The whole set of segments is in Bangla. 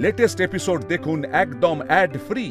লেটেস্ট এপিসোড দেখুন একদম অ্যাড ফ্রি।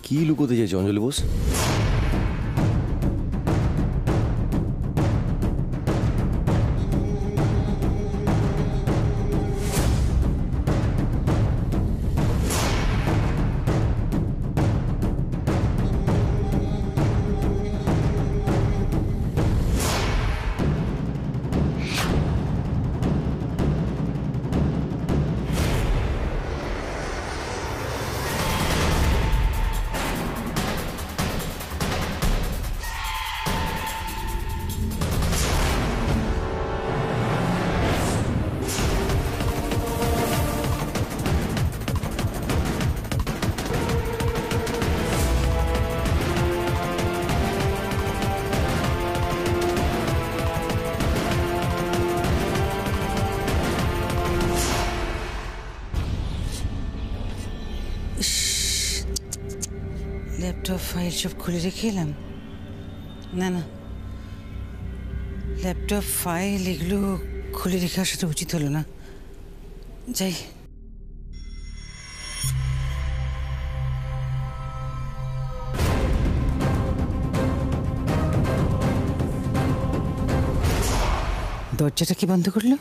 কি লুকোতে চাইছে অঞ্জলি বোস? ল্যাপটপ ফাইল সব খুলে রেখে এলাম। না না, ল্যাপটপ ফাইল এগুলো খুলে রেখে আসাটা উচিত হলো না। যাই। দরজাটা কি বন্ধ করলো?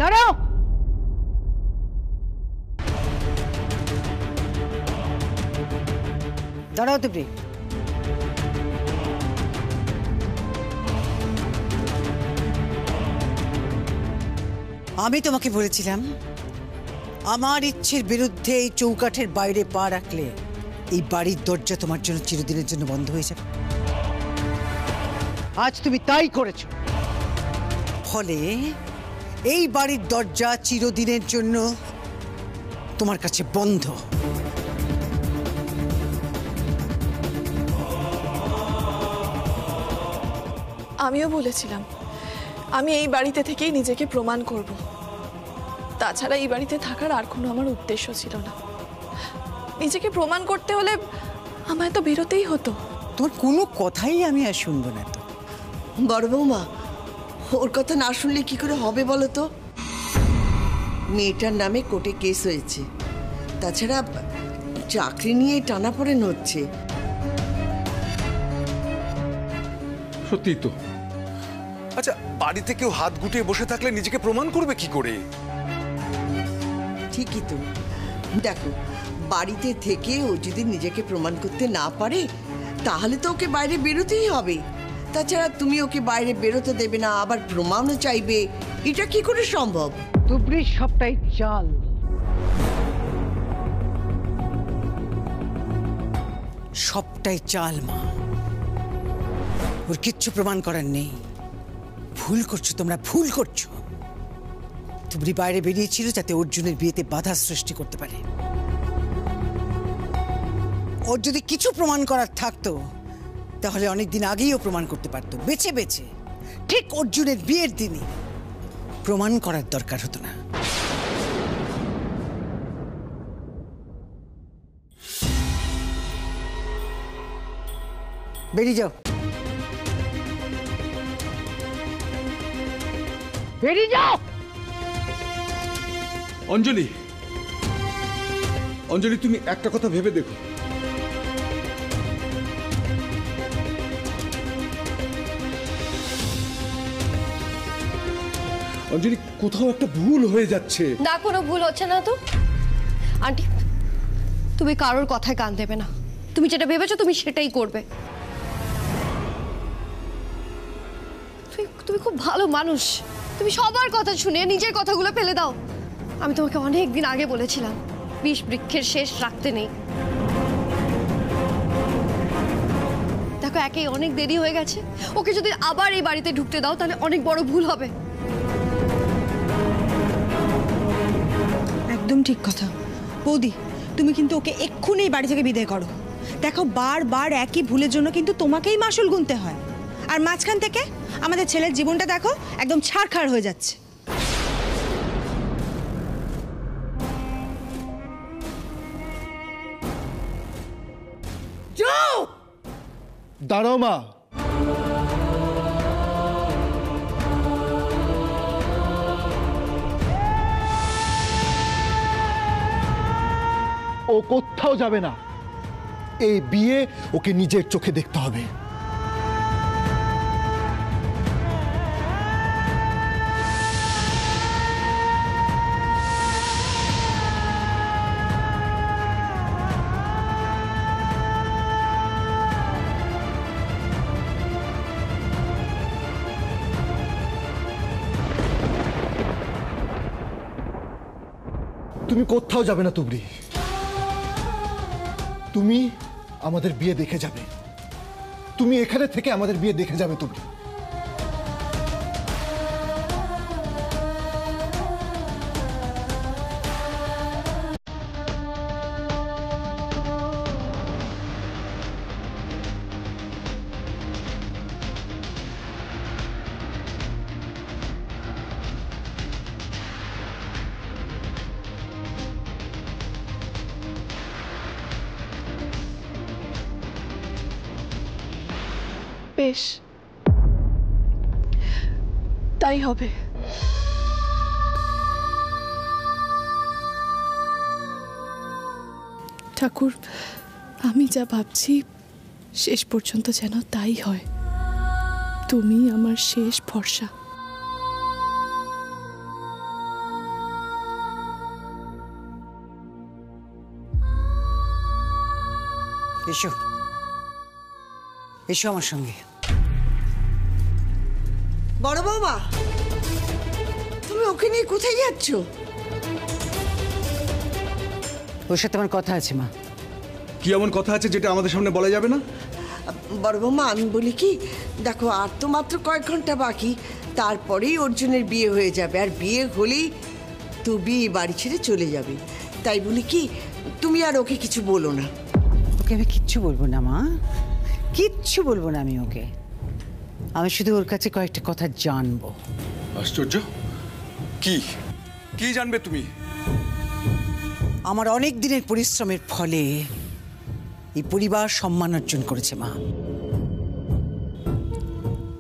দাঁড়াও, দাঁড়াও তুমি। আমি তোমাকে বলেছিলাম আমার ইচ্ছের বিরুদ্ধে এই চৌকাঠের বাইরে পা রাখলে এই বাড়ির দরজা তোমার জন্য চিরদিনের জন্য বন্ধ হয়ে যাবে। আজ তুমি তাই করেছো। ফলে এই বাড়ির দরজা চিরদিনের জন্য তোমার কাছে বন্ধ। আমিও বলেছিলাম আমি এই বাড়িতে থেকেই নিজেকে প্রমাণ করব। তাছাড়া এই বাড়িতে থাকার আর কোনো আমার উদ্দেশ্য ছিল না। নিজেকে প্রমাণ করতে হলে আমায় তো বেরোতেই হতো। তোমার কোনো কথাই আমি আর শুনবো না। তো বড় বৌমা, ওর কথা না শুনলে কি করে হবে বলো তো? মেয়েটার নামে কোর্টে কেস হয়েছে, তাছাড়া চাকরি নিয়ে টানাপোড়েন হচ্ছে। সত্যি তো। আচ্ছা, বাড়িতে কেউ হাত গুটিয়ে বসে থাকলে নিজেকে প্রমাণ করবে কি করে? ঠিকই তো। দেখো, বাড়িতে থেকে ও যদি নিজেকে প্রমাণ করতে না পারে তাহলে তো ওকে বাইরে বেরোতেই হবে। তাছাড়া তুমি ওকে বাইরে বেরোতে দেবে না, আবার প্রমাণও চাইবে, এটা কি করে সম্ভব? তুবড়ির সবটাই চাল। সবটাই চাল মা। ওর কিচ্ছু প্রমাণ করার নেই। ভুল করছো তোমরা, ভুল করছো। তুবড়ি বাইরে বেরিয়েছিল যাতে অর্জুনের বিয়েতে বাধা সৃষ্টি করতে পারে। ওর যদি কিছু প্রমাণ করার থাকতো তাহলে অনেকদিন আগেই ও প্রমাণ করতে পারতো, বেছে বেছে ঠিক অর্জুনের বিয়ের দিনই। প্রমাণ করার দরকার হতো না। বেরিয়ে যাও, বেরিয়ে যাও। অঞ্জলি, অঞ্জলি, তুমি একটা কথা ভেবে দেখো, অঞ্জলি কোথাও একটা ভুল হয়ে যাচ্ছে। না, কোনো ভুল হচ্ছে না তো। আন্টি, তুমি কারোর কথায় কান দেবে না। তুমি যেটা ভেবেছো তুমি সেটাই করবে। তুমি খুব ভালো মানুষ, তুমি সবার কথা শুনে নিজের কথাগুলো ফেলে দাও। আমি তোমাকে অনেক দিন আগে বলেছিলাম বিষ বৃক্ষের শেষ রাখতে নেই। দেখো, একেই অনেক দেরি হয়ে গেছে। ওকে যদি আবার এই বাড়িতে ঢুকতে দাও তাহলে অনেক বড় ভুল হবে। একদম ঠিক কথা বৌদি, তুমি কিন্তু ওকে এক্ষুনি এই বাড়ি থেকে বিদায় করো। দেখো, বারবার একই ভুলের জন্য কিন্তু তোমাকেই মাসুল গুনতে হয়। আর মাঝখান থেকে আমাদের ছেলের জীবনটা দেখো একদম ছাড়খাড় হয়ে যাচ্ছে। দাঁড়াও মা, ও কোথাও যাবে না। এই বিয়ে ওকে নিজের চোখে দেখতে হবে। তুমি কোথাও যাবে না তুবড়ি, তুমি আমাদের বিয়ে দেখে যাবে। তুমি এখানে থেকে আমাদের বিয়ে দেখে যাবে তুবড়ি। বেশ, তাই হবে। ঠাকুর, আমি যা ভাবছি শেষ পর্যন্ত যেন তাই হয়। তুমি আমার শেষ ভরসা। এসো এসো আমার সঙ্গে। বড় বৌমা, তুমি ওকে নিয়ে কোথায় যাচ্ছ? ওর সাথে আমার কথা আছে মা। কি এমন কথা আছে যেটা আমাদের সামনে বলা যাবে না? বড় বৌমা, আমি বলি কি, দেখো আর তো মাত্র কয়েক ঘন্টা বাকি, তারপরেই অর্জুনের বিয়ে হয়ে যাবে। আর বিয়ে হলেই তুমি বাড়ি ছেড়ে চলে যাবে। তাই বলি কি, তুমি আর ওকে কিছু বলো না। ওকে আমি কিচ্ছু বলবো না মা, কিচ্ছু বলবো না আমি ওকে। আমি শুধু ওর কাছে কয়েকটা কথা জানবো। আশ্চর্য! কি কি জানবে তুমি? আমার অনেক দিনের পরিশ্রমের ফলে এই পরিবার সম্মান অর্জন করেছে মা।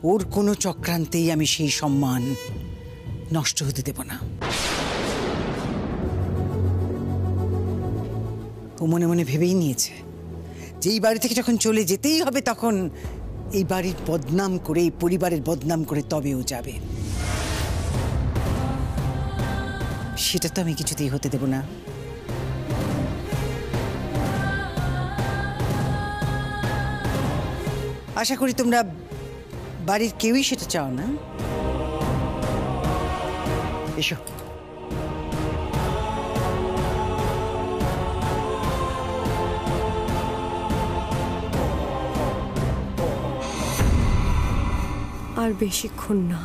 ওর কোনো চক্রান্তেই আমি সেই সম্মান নষ্ট হতে দেব না। ও মনে মনে ভেবেই নিয়েছে যে এই বাড়ি থেকে যখন চলে যেতেই হবে তখন এই বাড়ির বদনাম করে, এই পরিবারের বদনাম করে তবে ও যাবে। সেটা তো আমি কিছুতেই হতে দেব না। আশা করি তোমরা বাড়ির কেউই সেটা চাও না। এসো। আর বেশিক্ষণ না,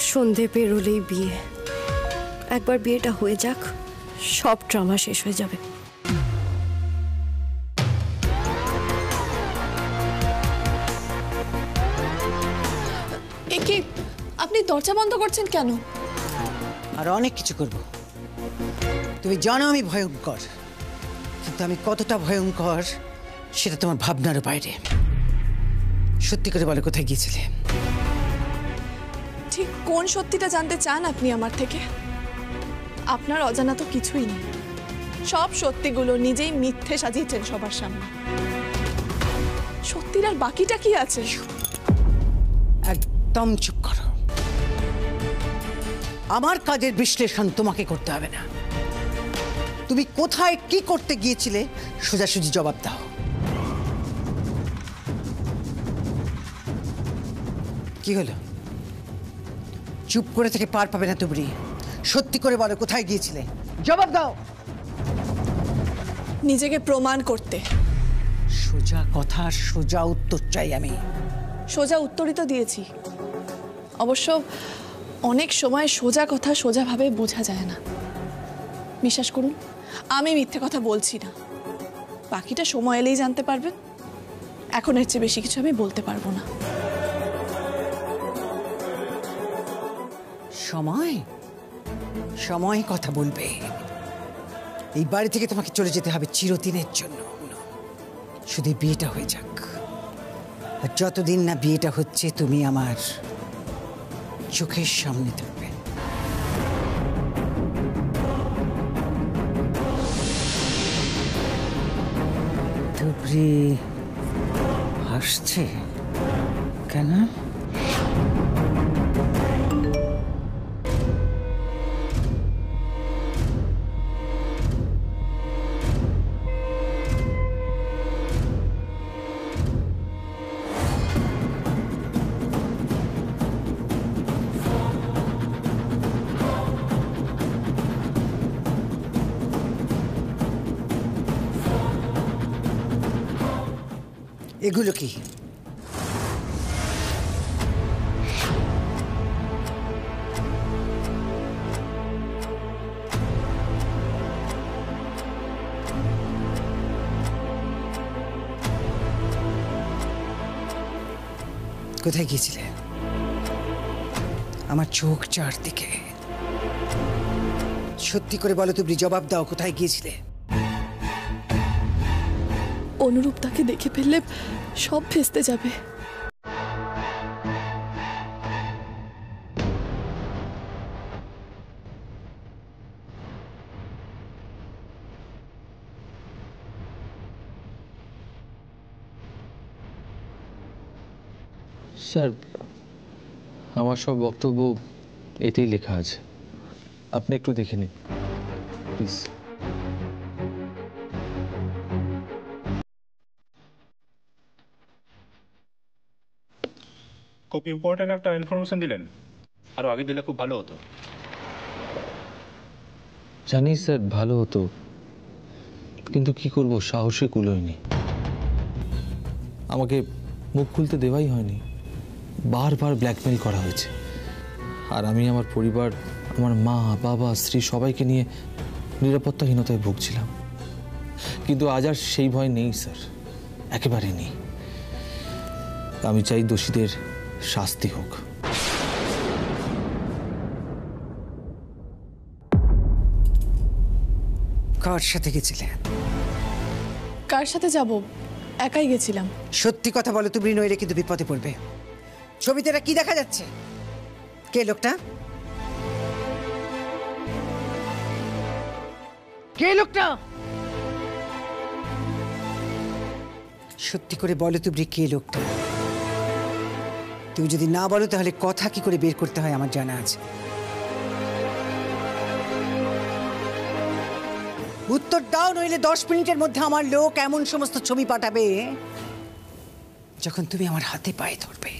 সন্ধে পেরোলেই বিয়ে। একবার বিয়েটা হয়ে যাক, সব ড্রামা শেষ হয়ে যাবে। একে আপনি দরজা বন্ধ করছেন কেন? আর অনেক কিছু করব। তুমি জানো আমি ভয়ঙ্কর, কিন্তু আমি কতটা ভয়ঙ্কর সেটা তোমার ভাবনারও বাইরে। সত্যি করে বলো, কোথায় গিয়েছিলে? ঠিক কোন সত্যিটা জানতে চান আপনি আমার থেকে? আপনার অজানা তো কিছুই নেই। সব সত্যিগুলো নিজেই মিথ্যে সাজিয়েছেন সবার সামনে। সত্যির আর বাকিটা কি আছে? একদম চুপ করো। আমার কাজের বিশ্লেষণ তোমাকে করতে হবে না। তুমি কোথায় কি করতে গিয়েছিলে সোজাসুজি জবাব দাও। কি হলো? চুপ করে থেকে পার পাবে না তুবড়ি। সত্যি করে বলো, কোথায় গিয়েছিলে? জবাব দাও। নিজেকে প্রমাণ করতে। সোজা কথা, সোজা উত্তর চাই আমি। সোজা উত্তরই তো দিয়েছি। অবশ্য অনেক সময় সোজা কথা সোজাভাবে বোঝা যায় না। বিশ্বাস করুন, আমি মিথ্যে কথা বলছি না। বাকিটা সময় এলেই জানতে পারবেন। এখন এর চেয়ে বেশি কিছু আমি বলতে পারবো না। সময় সময় কথা বলবে। এই বাড়ি থেকে তোমাকে চলে যেতে হবে চিরদিনের জন্য। শুধু বিয়েটা হয়ে যাক। আর যতদিন না বিয়েটা হচ্ছে তুমি আমার চোখের সামনে থাকবে। তুবড়ি হাসছে কেন? এগুলো কি? কোথায় গিয়েছিলে? আমার চোখ চারদিকে। সত্যি করে বলো তুমি, জবাব দাও, কোথায় গিয়েছিলে? অনুরূপ তাকে দেখে ফেললে সব ভেস্তে যাবে। স্যার, আমার সব বক্তব্য এতেই লেখা আছে, আপনি একটু দেখে নিন প্লিজ। খুব ইম্পর্টেন্ট একটা ইনফরমেশন দিলেন, আরো আগে দিলে খুব ভালো হতো। জানি স্যার, ভালো হতো, কিন্তু কি করব, সাহসে কুলোয়নি। আমাকে মুখ খুলতে দেওয়াই হয়নি, বারবার ব্ল্যাকমেল করা হয়েছে। আর আমি আমার পরিবার, আমার মা বাবা স্ত্রী সবাইকে নিয়ে নিরাপত্তাহীনতায় ভুগছিলাম। কিন্তু আজ আর সেই ভয় নেই স্যার, একেবারেই নেই। আমি চাই দোষীদের শাস্তি হোক। কার সাথে গেছিলে? কার সাথে যাব? একাই গেছিলাম। সত্যি কথা বলো তুমি, নইলে কিন্তু বিপদে পড়বে। ছবিতে কি দেখা যাচ্ছে? কে লোকটা? কে লোকটা? সত্যি করে বলো তুমি, কে লোকটা? তুমি যদি না বলো তাহলে কথা কি করে বের করতে হয় আমার জানা আছে। উত্তর দাও, নইলে 10 মিনিটের মধ্যে আমার লোক এমন সমস্ত ছবি পাঠাবে যখন তুমি আমার হাতে পায়ে ধরবে।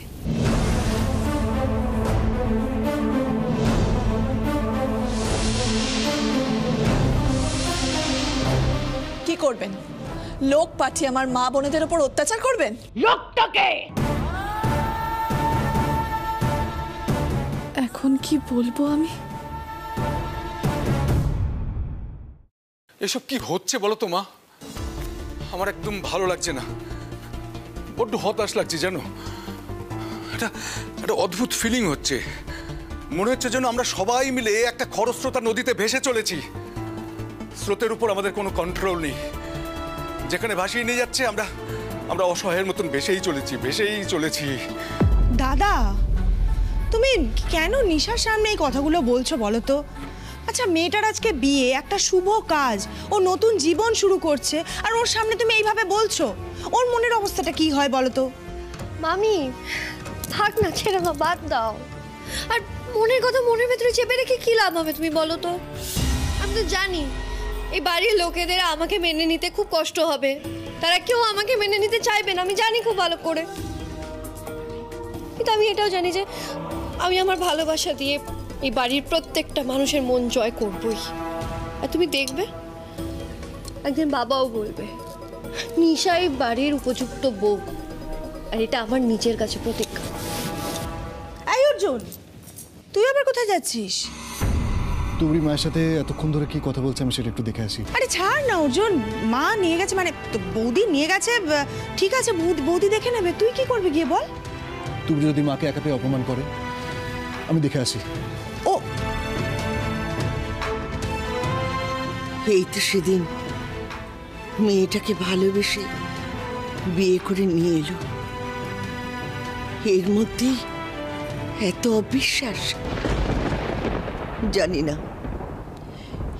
কি করবেন? লোক পাঠিয়ে আমার মা বোনেদের উপর অত্যাচার করবেন? লোকটাকে এখন কি বলবো আমি? এসব কি হচ্ছে বলো তো মা? আমার একদম ভালো লাগছে না, বড্ড হতাশ লাগছে জানো। একটা অদ্ভুত ফিলিং হচ্ছে। মনে হচ্ছে যেন আমরা সবাই মিলে একটা খরস্রোতা নদীতে ভেসে চলেছি। স্রোতের উপর আমাদের কোনো কন্ট্রোল নেই। যেখানে ভাসিয়ে নিয়ে যাচ্ছে আমরা অসহায়ের মতন ভেসেই চলেছি। দাদা, তুমি কেন নিশার সামনে এই কথাগুলো বলছো বলো তো? আচ্ছা, মেয়েটার আজকে বিয়ে, একটা শুভ কাজ, ও নতুন জীবন শুরু করছে, আর ওর সামনে তুমি এইভাবে বলছো, ওর মনের অবস্থাটা কি হয় বলো তো? মামি থাক না, ছেড়ে দাও, বাদ দাও। আর মনের কথা মনের ভেতরে চেপে রেখে কি লাভ হবে তুমি বলো তো? আমি তো জানি এই বাড়ির লোকেদের আমাকে মেনে নিতে খুব কষ্ট হবে, তারা কেউ আমাকে মেনে নিতে চাইবে না, আমি জানি খুব ভালো করে। কিন্তু আমি এটাও জানি যে আমি আমার ভালোবাসা দিয়ে এই বাড়ির প্রত্যেকটা মানুষের মন জয় করবই। আর তুমি দেখবে একদিন বাবাও বলবে নিশা এই বাড়ির উপযুক্ত বউ, আর এটা আমার নিজের কাছে প্রতিজ্ঞা। এই অর্জুন, তুই আবার কোথায় যাচ্ছিস? তুবড়ি মায়ের সাথে এতক্ষণ ধরে কি কথা বলছে আমি সেটা একটু দেখে আসি। আরে ছাড় না অর্জুন, মা নিয়ে গেছে মানে তো বৌদি নিয়ে গেছে, ঠিক আছে বৌদি দেখে নেবে, তুই কি করবি গিয়ে বল? তুবড়ি যদি মাকে একা পেয়ে অপমান করে, আমি দেখে আসি। ও এই তো সেদিন মেয়েটাকে ভালোবেসে বিয়ে করে নিয়ে এলো, এর মধ্যেই এত অবিশ্বাস। জানি না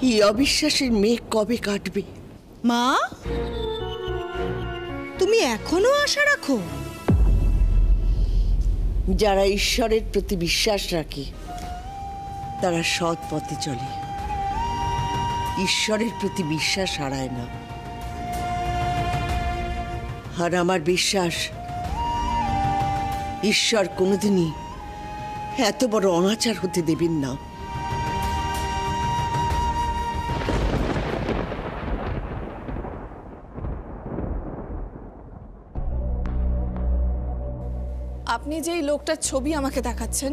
এই অবিশ্বাসের মেঘ কবে কাটবে। মা, তুমি এখনো আশা রাখো? যারা ঈশ্বরের প্রতি বিশ্বাস রাখে তারা সৎ পথে চলে, ঈশ্বরের প্রতি বিশ্বাস হারায় না। আর আমার বিশ্বাস ঈশ্বর কোনোদিনই এত বড় অনাচার হতে দেবেন না। আপনি যেই লোকটার ছবি আমাকে দেখাচ্ছেন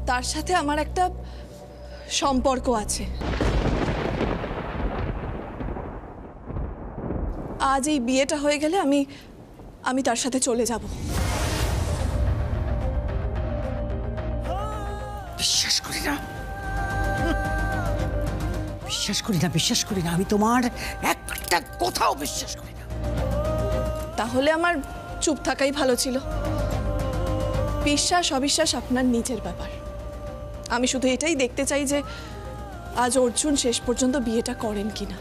তার সাথে আমার একটা সম্পর্ক আছে। আজ এই বিয়েটা হয়ে গেলে আমি তার সাথে চলে যাব। বিশ্বাস করি না, বিশ্বাস করি না, বিশ্বাস করি না, আমি তোমার একটা কথাও বিশ্বাস করি না। তাহলে আমার চুপ থাকাই ভালো ছিল। বিশ্বাস অবিশ্বাস আপনার নিজের ব্যাপার। আমি শুধু এটাই দেখতে চাই যে আজ অর্জুন শেষ পর্যন্ত বিয়েটা করেন কিনা।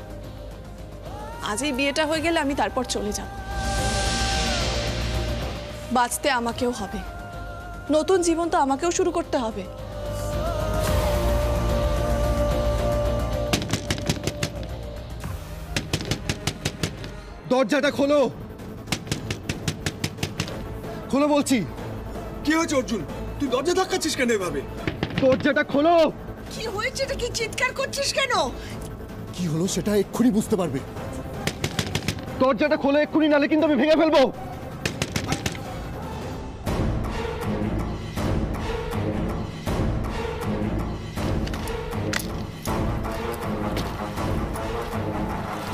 আজ এই বিয়েটা হয়ে গেলে আমি তারপর চলে যাব। বাঁচতে আমাকেও হবে, নতুন জীবন তো আমাকেও শুরু করতে হবে। দরজাটা খোলো, খোলো বলছি। কি হয়েছে অর্জুন, তুই দরজা ধাক্কাচ্ছিস কেন এভাবে? দরজাটা খোলো। কি হয়েছে, এটা কি চিৎকার করছিস কেন? কি হলো সেটা এক্ষুনি বুঝতে পারবে। দরজাটা খোলো এক্ষুনি, নালে কিন্তু আমি ভেঙে ফেলবো।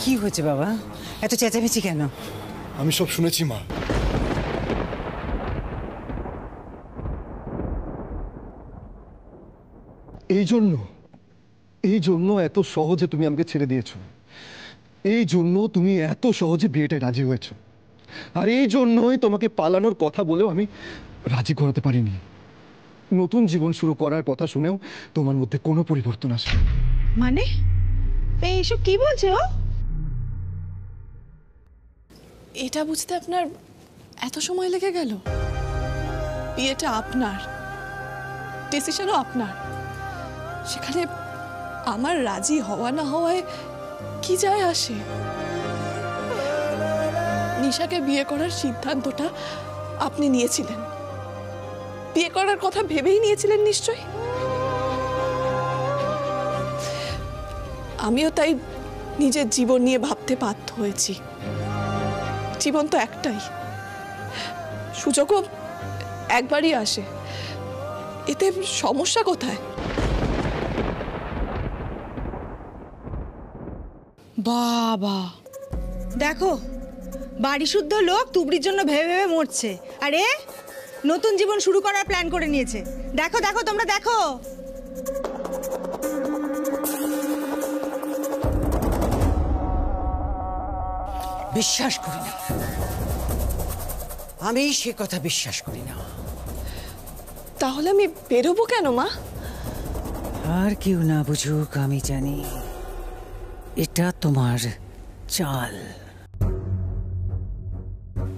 কি হয়েছে বাবা, এত চেঁচামেচি কেন? আমি সব শুনেছি মা। এই জন্য এত সহজে তুমি আমাকে ছেড়ে দিয়েছো, এই জন্য তুমি এত সহজে বিয়েটা রাজি হয়েছো, আর এই জন্যই তোমাকে পালানোর কথা বলেও আমি রাজি করাতে পারিনি। নতুন জীবন শুরু করার কথা শুনেও তোমার মধ্যে কোনো পরিবর্তন আসে। মানে এইসব কি বলছে ও? এটা বুঝতে আপনার এত সময় লেগে গেল? বিয়েটা আপনার, ডিসিশনও আপনার, সেখানে আমার রাজি হওয়া না হওয়ায় কি যায় আসে? নিশাকে বিয়ে করার সিদ্ধান্তটা আপনি নিয়েছিলেন, বিয়ে করার কথা ভেবেই নিয়েছিলেন নিশ্চয়ই। আমিও তাই নিজের জীবন নিয়ে ভাবতে বাধ্য হয়েছি। জীবন তো একটাই, সুযোগও একবারই আসে, এতে সমস্যা কোথায়? বাবা দেখো, বাড়ি শুদ্ধ লোক তুবড়ির জন্য ভেবে ভেবে মরছে, আরে নতুন জীবন শুরু করার প্ল্যান করে নিয়েছে। দেখো দেখো, তোমরা দেখো। বিশ্বাস করি না, আমি সে কথা বিশ্বাস করি না। তাহলে আমি বেরোবো কেন মা? আর কেউ না বুঝুক, আমি জানি এটা তোমার চাল।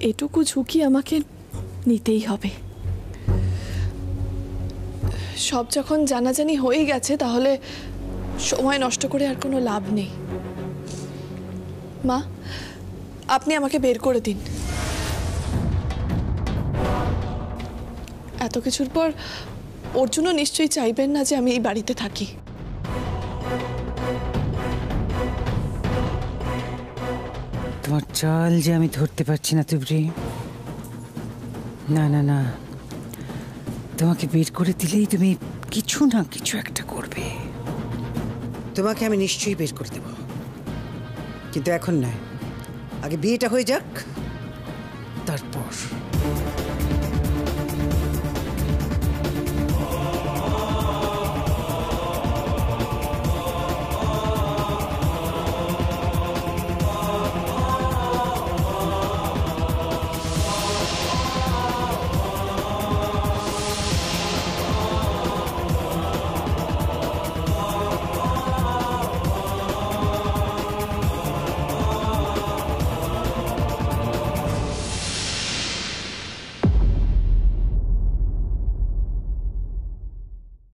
এটুকু ঝুঁকি আমাকে নিতেই হবে। সব যখন জানাজানি হয়ে গেছে, তাহলে সময় নষ্ট করে আর কোনো লাভ নেই। মা, আপনি আমাকে বের করে দিন। এত কিছুর পর অর্জুনও নিশ্চয়ই চাইবেন না যে আমি এই বাড়িতে থাকি। তোমার চাল যে আমি ধরতে পারছি না তুবড়ি। না না না, তোমাকে বের করে দিলেই তুমি কিছু না কিছু একটা করবে। তোমাকে আমি নিশ্চয়ই বের করে দেব, কিন্তু এখন নয়, আগে বিয়েটা হয়ে যাক, তারপর।